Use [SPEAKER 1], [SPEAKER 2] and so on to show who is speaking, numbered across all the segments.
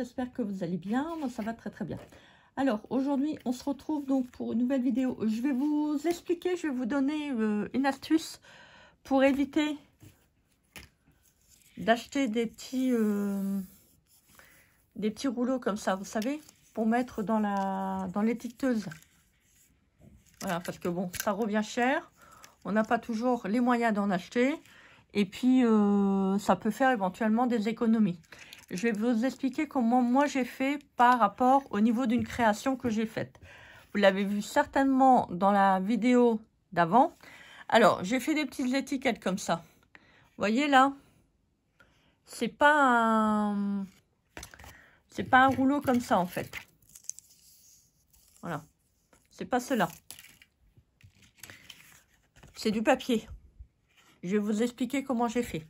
[SPEAKER 1] j'espère que vous allez bien. Moi, ça va très très bien. Alors, aujourd'hui, on se retrouve donc pour une nouvelle vidéo. Je vais vous expliquer, je vais vous donner une astuce pour éviter d'acheter des petits rouleaux comme ça, vous savez, pour mettre dans l'étiqueteuse. Voilà, parce que bon, ça revient cher. On n'a pas toujours les moyens d'en acheter. Et puis, ça peut faire éventuellement des économies. Je vais vous expliquer comment moi j'ai fait par rapport au niveau d'une création que j'ai faite. Vous l'avez vu certainement dans la vidéo d'avant. Alors, j'ai fait des petites étiquettes comme ça. Vous voyez là, c'est pas un rouleau comme ça en fait. Voilà, c'est pas cela. C'est du papier. Je vais vous expliquer comment j'ai fait.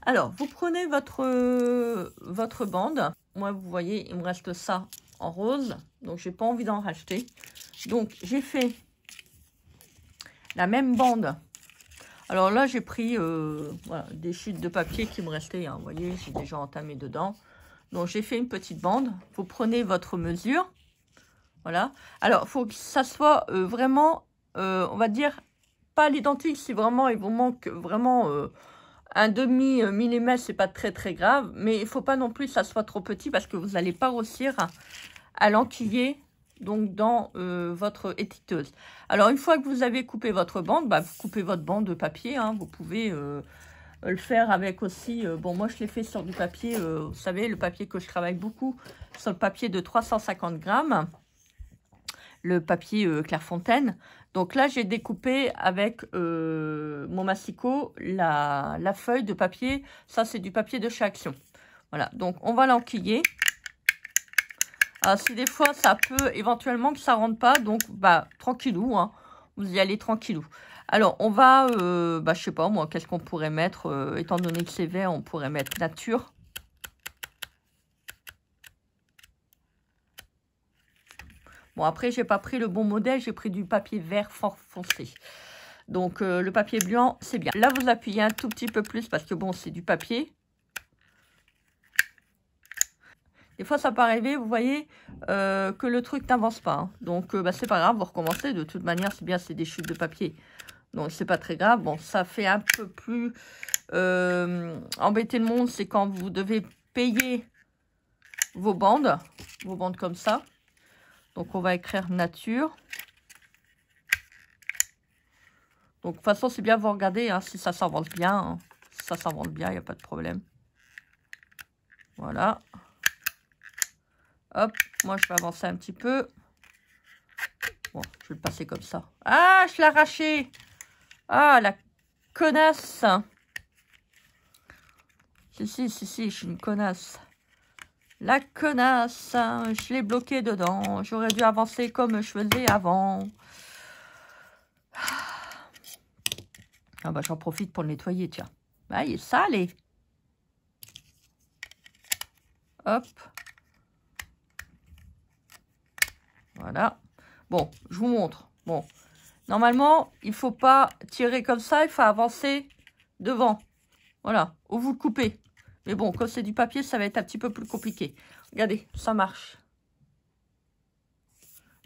[SPEAKER 1] Alors, vous prenez votre bande. Moi, vous voyez, il me reste ça en rose. Donc, j'ai pas envie d'en racheter. Donc, j'ai fait la même bande. Alors là, j'ai pris voilà, des chutes de papier qui me restaient. Hein, vous voyez, j'ai déjà entamé dedans. Donc, j'ai fait une petite bande. Vous prenez votre mesure. Voilà. Alors, il faut que ça soit vraiment, on va dire, pas à l'identique. Si vraiment, il vous manque vraiment... un demi millimètre, c'est pas très très grave, mais il faut pas non plus que ça soit trop petit parce que vous n'allez pas réussir à l'enquiller donc dans votre étiqueteuse. Alors une fois que vous avez coupé votre bande, bah, vous coupez votre bande de papier, hein, vous pouvez le faire avec aussi, bon moi je l'ai fait sur du papier, vous savez le papier que je travaille beaucoup, sur le papier de 350 grammes, le papier Clairefontaine. Donc là, j'ai découpé avec mon massicot la feuille de papier. Ça, c'est du papier de chez Action. Voilà, donc on va l'enquiller. Alors, si des fois, ça peut éventuellement que ça rentre pas, donc bah tranquillou, hein, vous y allez tranquillou. Alors, on va, bah je sais pas moi, qu'est-ce qu'on pourrait mettre, étant donné que c'est vert, on pourrait mettre nature. Bon, après, j'ai pas pris le bon modèle, j'ai pris du papier vert fort foncé. Donc, le papier blanc, c'est bien. Là, vous appuyez un tout petit peu plus parce que, bon, c'est du papier. Des fois, ça peut arriver, vous voyez, que le truc n'avance pas. Hein. Donc, bah, c'est pas grave, vous recommencez. De toute manière, c'est bien, c'est des chutes de papier. Donc, c'est pas très grave. Bon, ça fait un peu plus embêter le monde, c'est quand vous devez payer vos bandes comme ça. Donc, on va écrire nature. Donc, de toute façon, c'est bien vous regardez hein, si ça s'avance bien. Hein. Si ça s'avance bien, il n'y a pas de problème. Voilà. Hop, moi, je vais avancer un petit peu. Bon, je vais le passer comme ça. Ah, je l'ai arraché. Ah, la connasse. Si, je suis une connasse. La connasse, je l'ai bloqué dedans. J'aurais dû avancer comme je faisais avant. Ah bah j'en profite pour le nettoyer, tiens. Ah, il est sale. Hop. Voilà. Bon, je vous montre. Bon, normalement, il ne faut pas tirer comme ça, il faut avancer devant. Voilà, ou vous le coupez. Mais bon, comme c'est du papier, ça va être un petit peu plus compliqué. Regardez, ça marche.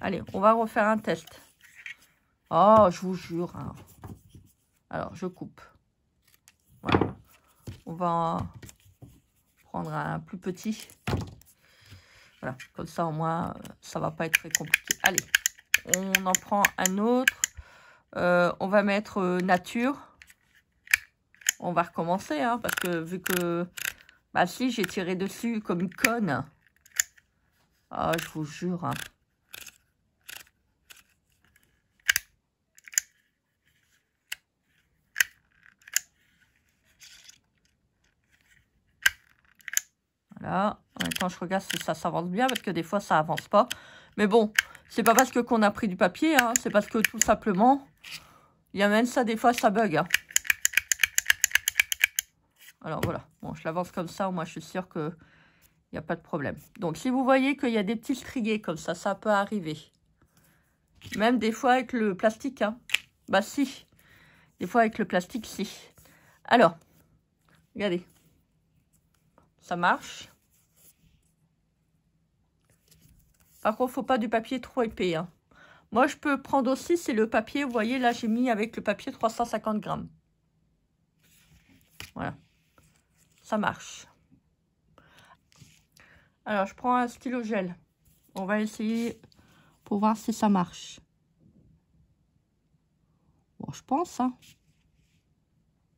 [SPEAKER 1] Allez, on va refaire un test. Oh, je vous jure. Hein. Alors, je coupe. Voilà. On va prendre un plus petit. Voilà, comme ça, au moins, ça va pas être très compliqué. Allez, on en prend un autre. On va mettre nature. On va recommencer, hein, parce que vu que... Bah si, j'ai tiré dessus comme une conne. Ah, je vous jure. Hein. Voilà. En même temps, je regarde si ça s'avance bien, parce que des fois, ça avance pas. Mais bon, c'est pas parce que qu'on a pris du papier, hein, c'est parce que tout simplement, il y a même ça, des fois, ça bug. Hein. Alors voilà, bon, je l'avance comme ça, moi je suis sûre qu'il n'y a pas de problème. Donc si vous voyez qu'il y a des petits striés comme ça peut arriver. Même des fois avec le plastique, hein. Bah si, des fois avec le plastique, si. Alors, regardez, ça marche. Par contre, faut pas du papier trop épais. Hein. Moi, je peux prendre aussi, c'est le papier. Vous voyez, là, j'ai mis avec le papier 350 grammes. Voilà. Ça marche. Alors, je prends un stylo gel. On va essayer pour voir si ça marche. Bon, je pense, hein.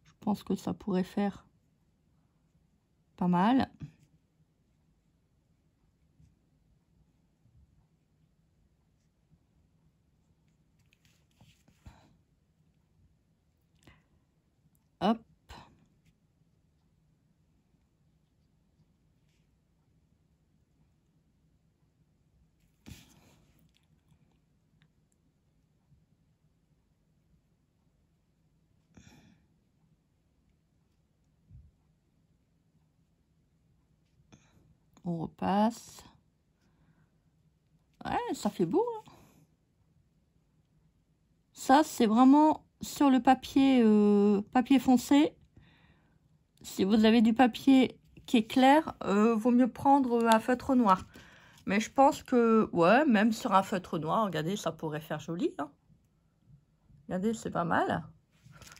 [SPEAKER 1] Je pense que ça pourrait faire pas mal. Hop. On repasse. Ouais, ça fait beau. Hein. Ça, c'est vraiment sur le papier, papier foncé. Si vous avez du papier qui est clair, vaut mieux prendre un feutre noir. Mais je pense que, ouais, même sur un feutre noir, regardez, ça pourrait faire joli. Hein. Regardez, c'est pas mal.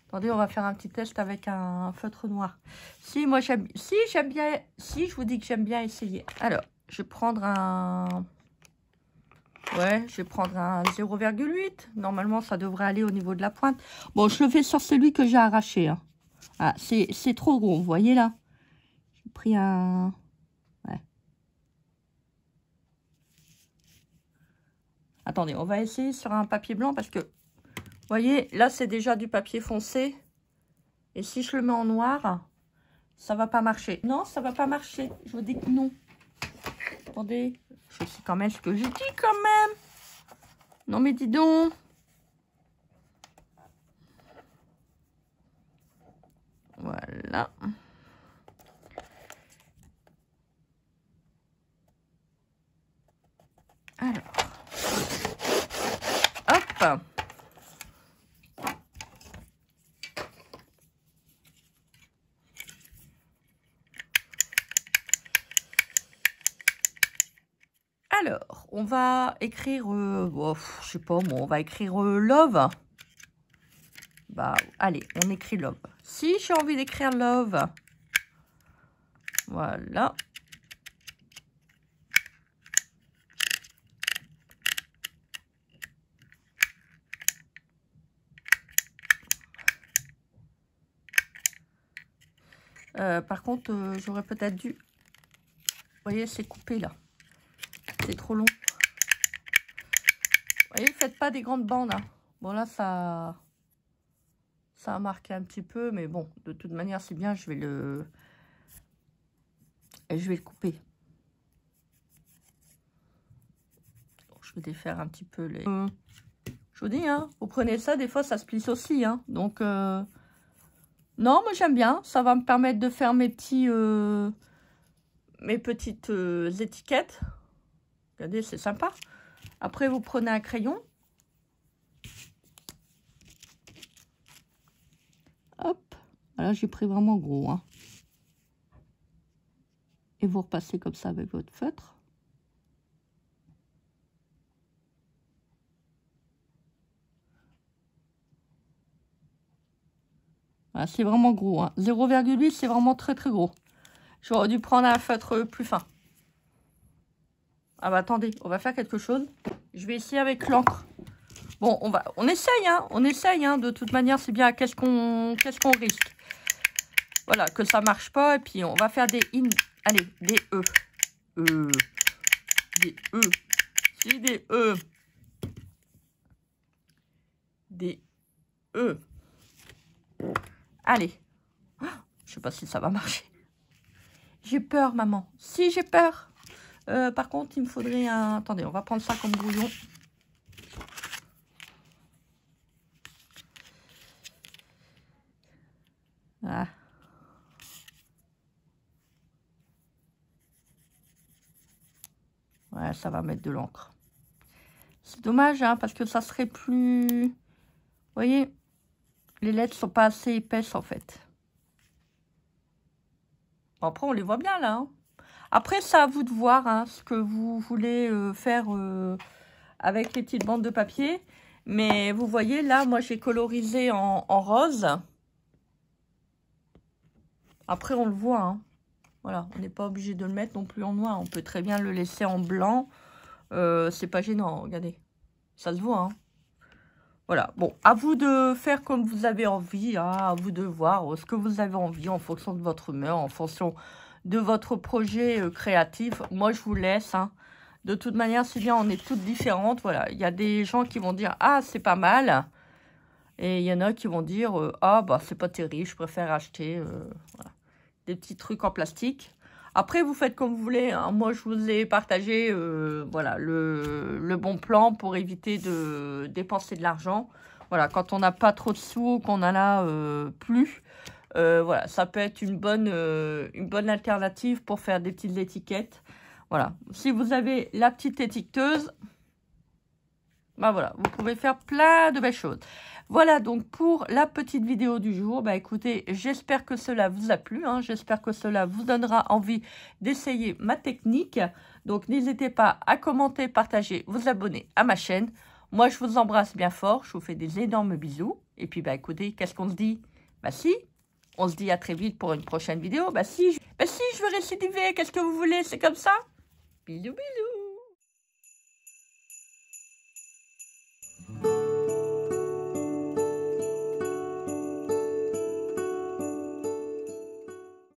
[SPEAKER 1] Attendez, on va faire un petit test avec un feutre noir. Si, moi, j'aime bien, si, je vous dis que j'aime bien essayer. Alors, je vais prendre un... Ouais, je vais prendre un 0,8. Normalement, ça devrait aller au niveau de la pointe. Bon, je le fais sur celui que j'ai arraché. Hein. Ah, c'est trop gros, vous voyez là. J'ai pris un... Ouais. Attendez, on va essayer sur un papier blanc parce que... Vous voyez, là, c'est déjà du papier foncé. Et si je le mets en noir, ça va pas marcher. Non, ça va pas marcher. Je vous dis que non. Attendez, je sais quand même ce que j'ai dit quand même. Non, mais dis donc. Voilà. Alors. Hop. Alors, on va écrire, je sais pas, bon, on va écrire love. Bah, allez, on écrit love. Si j'ai envie d'écrire love, voilà. Par contre, j'aurais peut-être dû... Vous voyez, c'est coupé là. C'est trop long. Vous voyez, faites pas des grandes bandes. Hein. Bon, là, ça a marqué un petit peu. Mais bon, de toute manière, c'est bien. Je vais le couper. Donc, je vais défaire un petit peu les... je vous dis, hein, vous prenez ça. Des fois, ça se plisse aussi. Hein. Donc, non, moi, j'aime bien. Ça va me permettre de faire mes petits... mes petites étiquettes. Regardez, c'est sympa. Après, vous prenez un crayon. Hop. Voilà, j'ai pris vraiment gros. Hein. Et vous repassez comme ça avec votre feutre. Voilà, c'est vraiment gros. Hein. 0,8, c'est vraiment très très gros. J'aurais dû prendre un feutre plus fin. Ah bah attendez, on va faire quelque chose. Je vais essayer avec l'encre. Bon, on essaye, hein. On essaye, hein. De toute manière, c'est bien. Qu'est-ce qu'on risque? Voilà, que ça marche pas. Et puis, on va faire des in. Allez, des E. Des E. Si, des E. Des E. Allez. Je sais pas si ça va marcher. J'ai peur, maman. Si, j'ai peur. Par contre, il me faudrait un... Attendez, on va prendre ça comme brouillon. Ah. Ouais, ça va mettre de l'encre. C'est dommage, hein, parce que ça serait plus... Vous voyez, les lettres sont pas assez épaisses, en fait. Bon, après, on les voit bien, là. Hein. Après, c'est à vous de voir hein, ce que vous voulez faire avec les petites bandes de papier. Mais vous voyez, là, moi, j'ai colorisé en rose. Après, on le voit. Hein. Voilà, on n'est pas obligé de le mettre non plus en noir. On peut très bien le laisser en blanc. C'est pas gênant, regardez. Ça se voit, hein. Voilà, bon, à vous de faire comme vous avez envie, hein, à vous de voir ce que vous avez envie en fonction de votre humeur, en fonction de votre projet créatif. Moi, je vous laisse, hein. De toute manière, c'est bien, on est toutes différentes, voilà. Il y a des gens qui vont dire, ah, c'est pas mal. Et il y en a qui vont dire, ah, bah, c'est pas terrible, je préfère acheter voilà, des petits trucs en plastique. Après, vous faites comme vous voulez. Hein. Moi, je vous ai partagé voilà, le bon plan pour éviter de dépenser de l'argent. Voilà, quand on n'a pas trop de sous, qu'on en a plus, voilà, ça peut être une bonne alternative pour faire des petites étiquettes. Voilà, si vous avez la petite étiqueteuse, bah voilà, vous pouvez faire plein de belles choses. Voilà donc pour la petite vidéo du jour. Bah écoutez, j'espère que cela vous a plu. Hein, j'espère que cela vous donnera envie d'essayer ma technique. Donc n'hésitez pas à commenter, partager, vous abonner à ma chaîne. Moi je vous embrasse bien fort. Je vous fais des énormes bisous. Et puis bah écoutez, qu'est-ce qu'on se dit? Bah si, on se dit à très vite pour une prochaine vidéo. Bah si je veux récidiver, qu'est-ce que vous voulez? C'est comme ça. Bisous bisous.